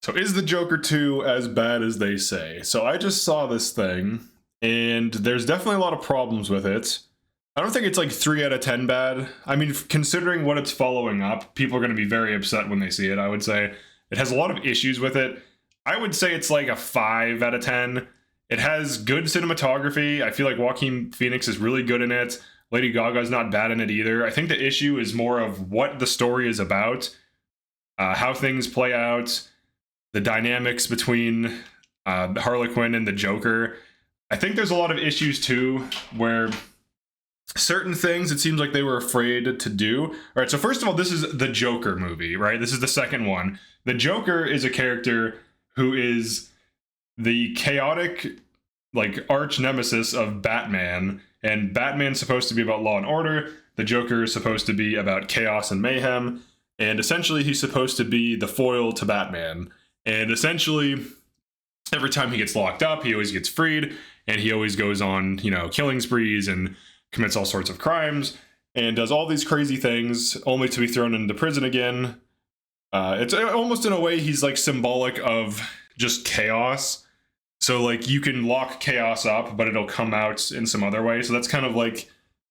So is the Joker 2 as bad as they say? So I just saw this thing, and there's definitely a lot of problems with it. I don't think it's like 3 out of 10 bad. I mean, considering what it's following up, people are going to be very upset when they see it. I would say it has a lot of issues with it. I would say it's like a 5 out of 10. It has good cinematography. I feel like Joaquin Phoenix is really good in it. Lady Gaga's not bad in it either. I think the issue is more of what the story is about, how things play out, the dynamics between Harley Quinn and the Joker. I think there's a lot of issues too, where certain things it seems like they were afraid to do. All right, so first of all, this is the Joker movie, right? This is the second one. The Joker is a character who is the chaotic, like, arch nemesis of Batman, and Batman's supposed to be about law and order. The Joker is supposed to be about chaos and mayhem, and essentially he's supposed to be the foil to Batman. And essentially, every time he gets locked up, he always gets freed, and he always goes on, killing sprees and commits all sorts of crimes, and does all these crazy things, only to be thrown into prison again. It's almost in a way he's like symbolic of just chaos. So like you can lock chaos up, but it'll come out in some other way. So that's kind of like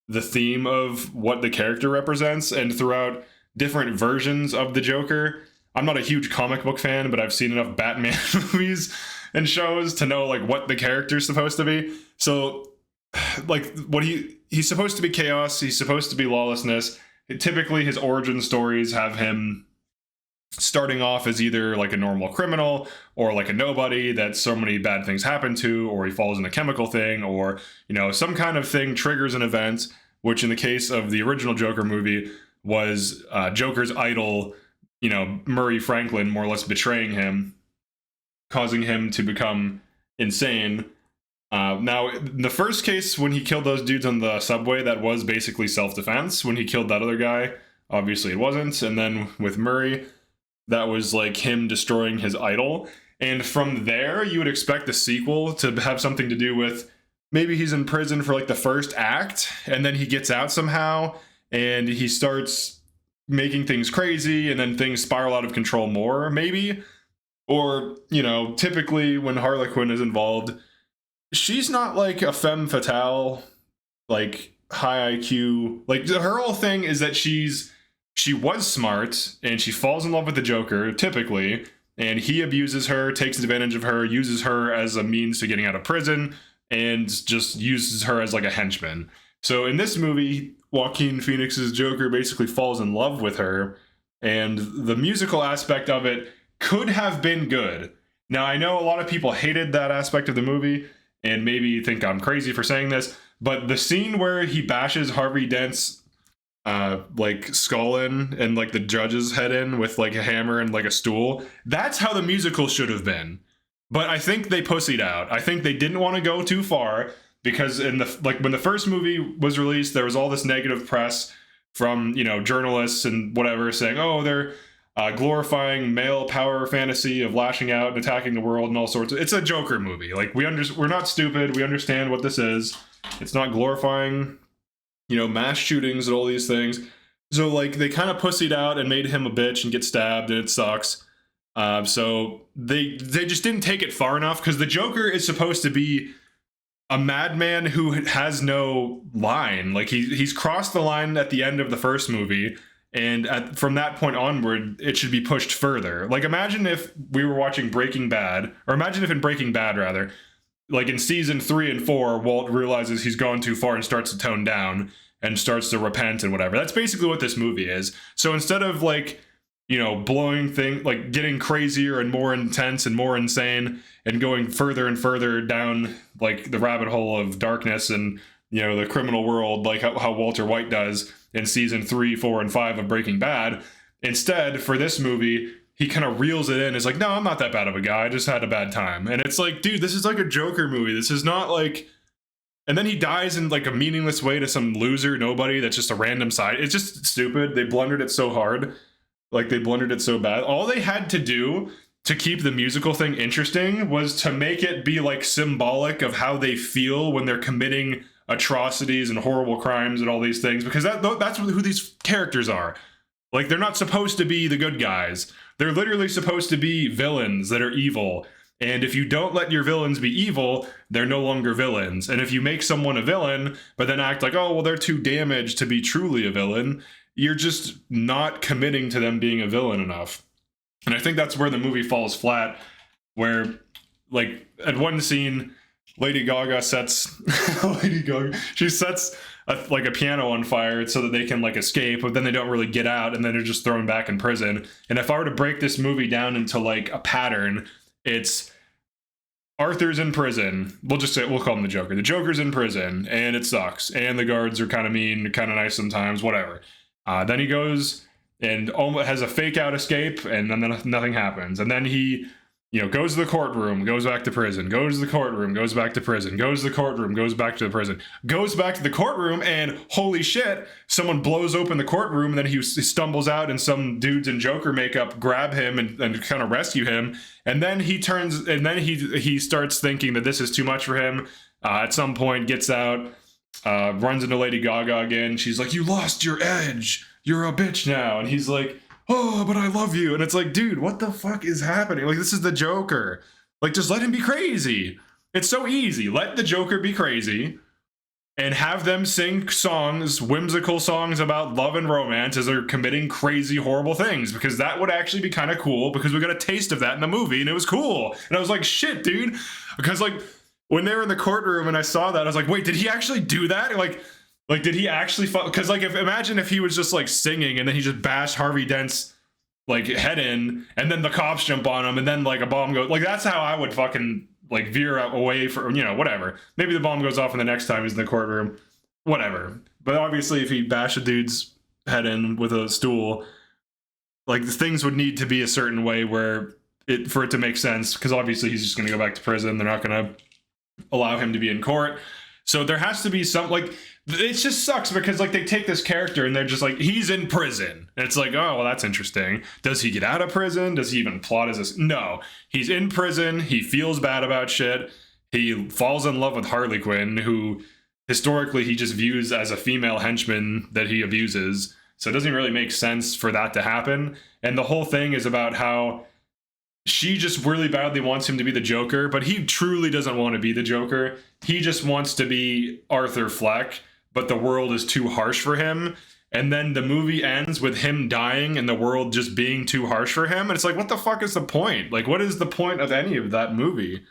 the theme of what the character represents. And throughout different versions of the Joker, I'm not a huge comic book fan, but I've seen enough Batman movies and shows to know like what the character's supposed to be. So like what he's supposed to be chaos, he's supposed to be lawlessness. Typically his origin stories have him starting off as either like a normal criminal or like a nobody that so many bad things happen to, or he falls in a chemical thing, or some kind of thing triggers an event, which in the case of the original Joker movie was Joker's idol, Murray Franklin, more or less betraying him, causing him to become insane. Now, in the first case, when he killed those dudes on the subway, that was basically self-defense. When he killed that other guy, obviously it wasn't. And then with Murray, that was like him destroying his idol. And from there, you would expect the sequel to have something to do with maybe he's in prison for like the first act, and then he gets out somehow, and he starts making things crazy, and then things spiral out of control more, maybe. Or, typically when Harley Quinn is involved, she's not like a femme fatale, like high IQ. Like her whole thing is that she was smart, and she falls in love with the Joker, typically, and he abuses her, takes advantage of her, uses her as a means to getting out of prison, and just uses her as like a henchman. So in this movie, Joaquin Phoenix's Joker basically falls in love with her, and the musical aspect of it could have been good. Now, I know a lot of people hated that aspect of the movie, and maybe think I'm crazy for saying this, but the scene where he bashes Harvey Dent's like skull in, and like the judge's head in with like a hammer and like a stool, that's how the musical should have been. But I think they pussied out. I think they didn't want to go too far, because in when the first movie was released, there was all this negative press from journalists and whatever saying, oh, they're glorifying male power fantasy of lashing out and attacking the world and all sorts of. It's a Joker movie. Like we're not stupid. We understand what this is. It's not glorifying mass shootings and all these things. So like they kind of pussied out and made him a bitch and get stabbed, and it sucks. So they just didn't take it far enough, because the Joker is supposed to be a madman who has no line. Like he's crossed the line at the end of the first movie, and from that point onward, it should be pushed further. Like imagine if we were watching Breaking Bad, or imagine if in Breaking Bad rather, like in season 3 and 4, Walt realizes he's gone too far and starts to tone down and starts to repent and whatever. That's basically what this movie is. So instead of like, blowing things, like getting crazier and more intense and more insane and going further and further down like the rabbit hole of darkness and, the criminal world, like how Walter White does in season 3, 4, and 5 of Breaking Bad, instead for this movie, he kind of reels it in. It's like, no, I'm not that bad of a guy. I just had a bad time. And it's like, dude, this is like a Joker movie. This is not like... And then he dies in like a meaningless way to some loser, nobody that's just a random side. It's just stupid. They blundered it so hard. Like they blundered it so bad. All they had to do to keep the musical thing interesting was to make it be like symbolic of how they feel when they're committing atrocities and horrible crimes and all these things. Because that's who these characters are. Like they're not supposed to be the good guys. They're literally supposed to be villains that are evil. And if you don't let your villains be evil, they're no longer villains. And if you make someone a villain, but then act like, oh, well, they're too damaged to be truly a villain, you're just not committing to them being a villain enough. And I think that's where the movie falls flat, where, like, at one scene, Lady Gaga sets she sets a piano on fire so that they can like escape, but then they don't really get out, and then they're just thrown back in prison. And if I were to break this movie down into like a pattern, it's Arthur's in prison. We'll call him the Joker. The Joker's in prison, and it sucks. And the guards are kind of mean, kind of nice sometimes, whatever. Then he goes and almost has a fake out escape, and then nothing happens. And then he, goes to the courtroom, goes back to prison, goes to the courtroom, goes back to prison, goes to the courtroom, goes back to the prison, goes back to the courtroom, and holy shit, someone blows open the courtroom, and then he stumbles out, and some dudes in Joker makeup grab him and kind of rescue him. And then he starts thinking that this is too much for him. At some point, gets out, runs into Lady Gaga again. She's like, "You lost your edge. You're a bitch now." And he's like, "Oh, but I love you." And it's like, dude, what the fuck is happening? Like, this is the Joker. Like, just let him be crazy. It's so easy. Let the Joker be crazy and have them sing songs, whimsical songs about love and romance as they're committing crazy, horrible things, because that would actually be kind of cool, because we got a taste of that in the movie and it was cool. And I was like, shit, dude. Because like when they were in the courtroom and I saw that, I was like, wait, did he actually do that? Like, did he actually? Because like, imagine if he was just like singing and then he just bashed Harvey Dent's like head in, and then the cops jump on him, and then like a bomb goes. Like, that's how I would fucking like veer away from, whatever. Maybe the bomb goes off and the next time he's in the courtroom, whatever. But obviously, if he bashed a dude's head in with a stool, like, things would need to be a certain way for it to make sense. Because obviously he's just going to go back to prison. They're not going to allow him to be in court. So there has to be some, like, it just sucks because like they take this character and they're just like, he's in prison. And it's like, oh, well, that's interesting. Does he get out of prison? Does he even plot as this? No, he's in prison. He feels bad about shit. He falls in love with Harley Quinn, who historically he just views as a female henchman that he abuses. So it doesn't really make sense for that to happen. And the whole thing is about how she just really badly wants him to be the Joker, but he truly doesn't want to be the Joker. He just wants to be Arthur Fleck, but the world is too harsh for him. And then the movie ends with him dying and the world just being too harsh for him. And it's like, what the fuck is the point? Like, what is the point of any of that movie?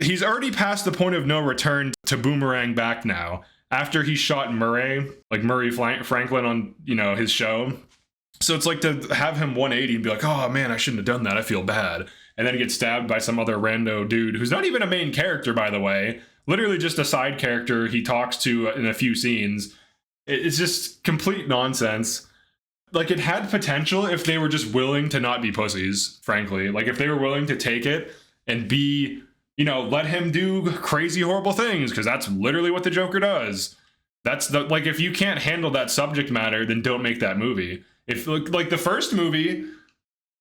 He's already past the point of no return to boomerang back now. After he shot Murray Franklin on, his show. So it's like to have him 180 and be like, oh man, I shouldn't have done that. I feel bad. And then get stabbed by some other rando dude who's not even a main character, by the way. Literally just a side character he talks to in a few scenes. It's just complete nonsense. Like, it had potential if they were just willing to not be pussies, frankly. Like, if they were willing to take it and be, let him do crazy, horrible things, because that's literally what the Joker does. That's like, if you can't handle that subject matter, then don't make that movie. If like the first movie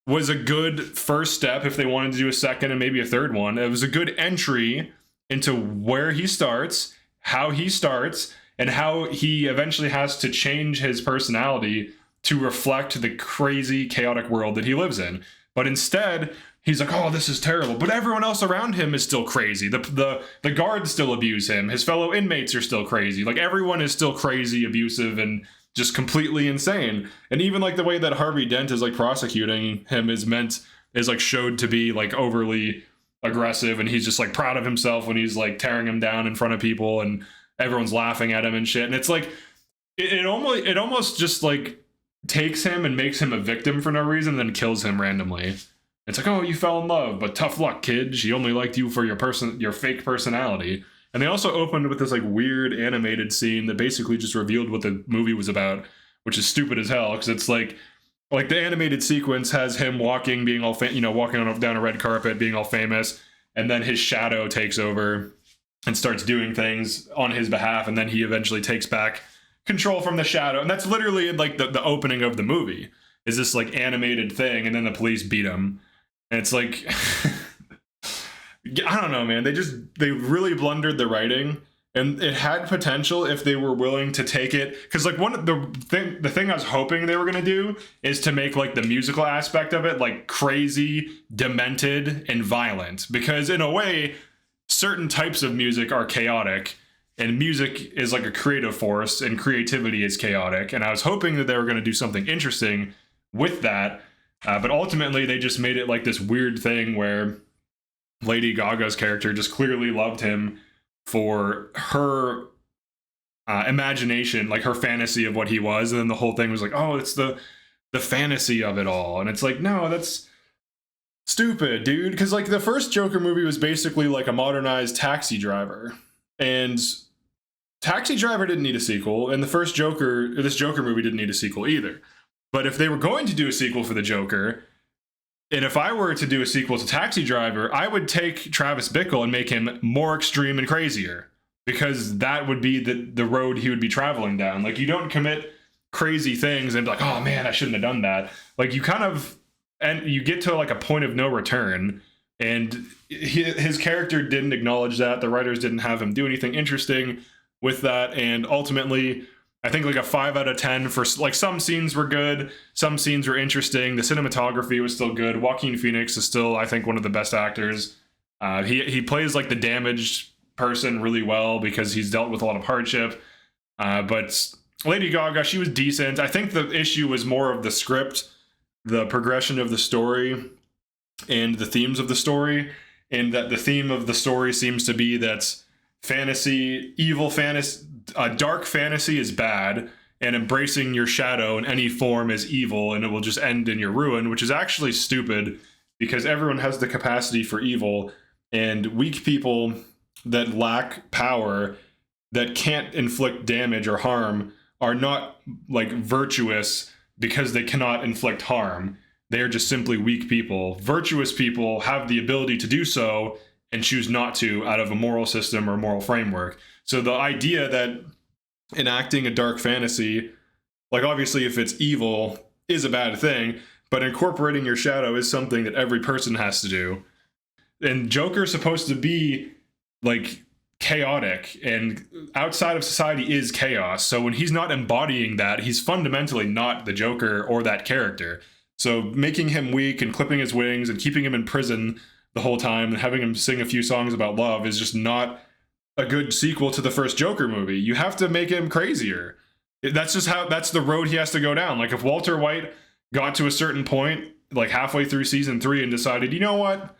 was a good first step, if they wanted to do a second and maybe a third one, it was a good entry into where he starts, how he starts, and how he eventually has to change his personality to reflect the crazy, chaotic world that he lives in. But instead, he's like, oh, this is terrible. But everyone else around him is still crazy. The guards still abuse him. His fellow inmates are still crazy. Like, everyone is still crazy, abusive, and just completely insane. And even like the way that Harvey Dent is like prosecuting him is like showed to be like overly aggressive, and he's just like proud of himself when he's like tearing him down in front of people and everyone's laughing at him and shit. And it's like it almost just like takes him and makes him a victim for no reason, and then kills him randomly. It's like, oh, you fell in love, but tough luck, kid. She only liked you for your fake personality. And they also opened with this like weird animated scene that basically just revealed what the movie was about, which is stupid as hell, because it's like the animated sequence has him walking, being all walking down a red carpet, being all famous, and then his shadow takes over and starts doing things on his behalf, and then he eventually takes back control from the shadow. And that's literally like the opening of the movie, is this like animated thing, and then the police beat him. And it's like I don't know, man. They really blundered the writing, and it had potential if they were willing to take it, because like one of the thing I was hoping they were going to do is to make like the musical aspect of it like crazy, demented, and violent, because in a way certain types of music are chaotic, and music is like a creative force and creativity is chaotic, and I was hoping that they were going to do something interesting with that, but ultimately they just made it like this weird thing where Lady Gaga's character just clearly loved him for her imagination, like her fantasy of what he was, and then the whole thing was like, oh, it's the fantasy of it all, and it's like, no, that's stupid, dude, because like the first Joker movie was basically like a modernized Taxi Driver, and Taxi Driver didn't need a sequel, and this Joker movie didn't need a sequel either. But if they were going to do a sequel for the Joker, and if I were to do a sequel to Taxi Driver, I would take Travis Bickle and make him more extreme and crazier, because that would be the road he would be traveling down. Like, you don't commit crazy things and be like, oh man, I shouldn't have done that. Like, you kind of, and you get to like a point of no return, and his character didn't acknowledge that. The writers didn't have him do anything interesting with that, and ultimately I think like a 5 out of 10 for like some scenes were good, some scenes were interesting, the cinematography was still good. Joaquin Phoenix is still, I think, one of the best actors. He plays like the damaged person really well because he's dealt with a lot of hardship. But Lady Gaga, she was decent. I think the issue was more of the script, the progression of the story, and the themes of the story, and that the theme of the story seems to be that dark fantasy is bad, and embracing your shadow in any form is evil, and it will just end in your ruin, which is actually stupid, because everyone has the capacity for evil, and weak people that lack power, that can't inflict damage or harm, are not like virtuous because they cannot inflict harm. They are just simply weak people. Virtuous people have the ability to do so and choose not to out of a moral system or moral framework. So the idea that enacting a dark fantasy, like obviously if it's evil, is a bad thing, but incorporating your shadow is something that every person has to do. And Joker's supposed to be like chaotic, and outside of society is chaos. So when he's not embodying that, he's fundamentally not the Joker or that character. So making him weak and clipping his wings and keeping him in prison the whole time and having him sing a few songs about love is just not a good sequel to the first Joker movie. You have to make him crazier. That's the road he has to go down. Like if Walter White got to a certain point, like halfway through season 3, and decided, you know what,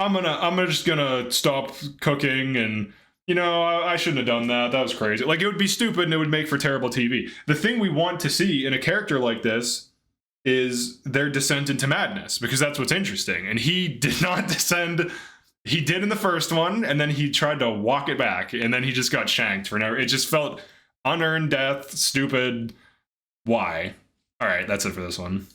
I'm just gonna stop cooking, and I shouldn't have done that. That was crazy. Like, it would be stupid and it would make for terrible TV. The thing we want to see in a character like this is their descent into madness, because that's what's interesting. And he did not descend. He did in the first one, and then he tried to walk it back, and then he just got shanked for no. It just felt unearned death, stupid. Why? All right, that's it for this one.